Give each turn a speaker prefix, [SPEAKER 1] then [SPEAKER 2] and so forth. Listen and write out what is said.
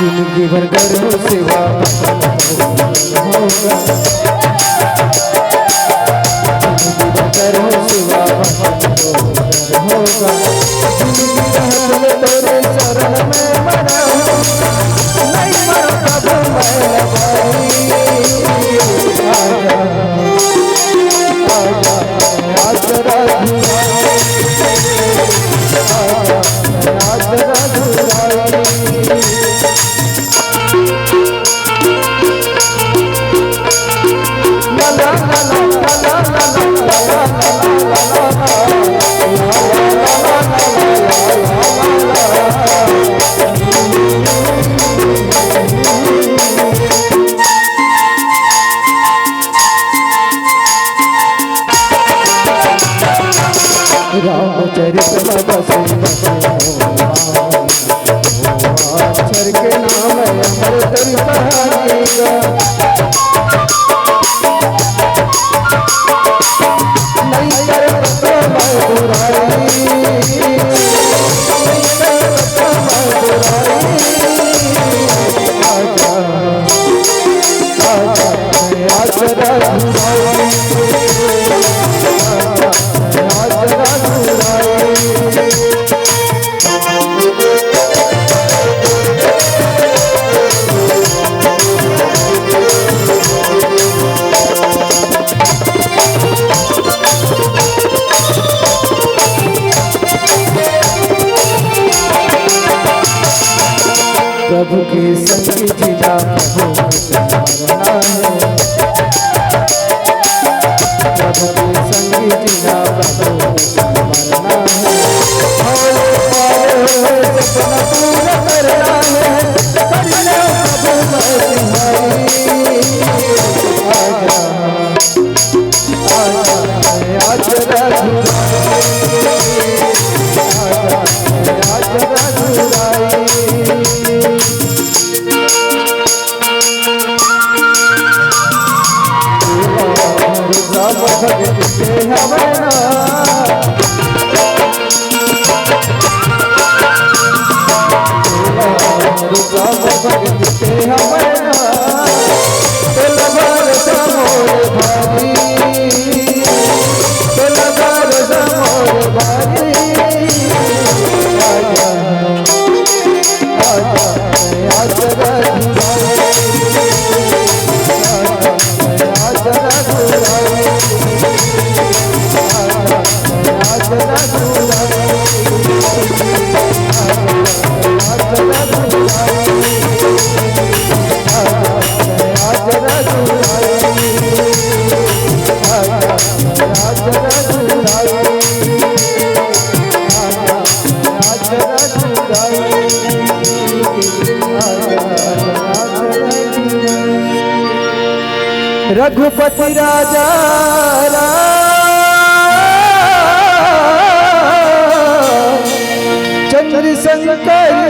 [SPEAKER 1] जिंदगी भर करो सेवा होगा, जिंदगी भर करो सेवा होगा, जिंदगी रहते तेरे शरण में मरा नहीं मरता तो मैं भाई। आजा आजा आजा रामचरित अक्षर के नाम अमर तरी कहानीगा, नहीं करता मैं बुराई, नहीं करता मैं बुराई। आजा आजा प्रभु के संग जिला प्रभु मरना है, प्रभु के संग जिला प्रभु मरना है, सपना पूरा करना है, करना प्रभु आजा आजा रघुपति राजा राम चंद्र शंकर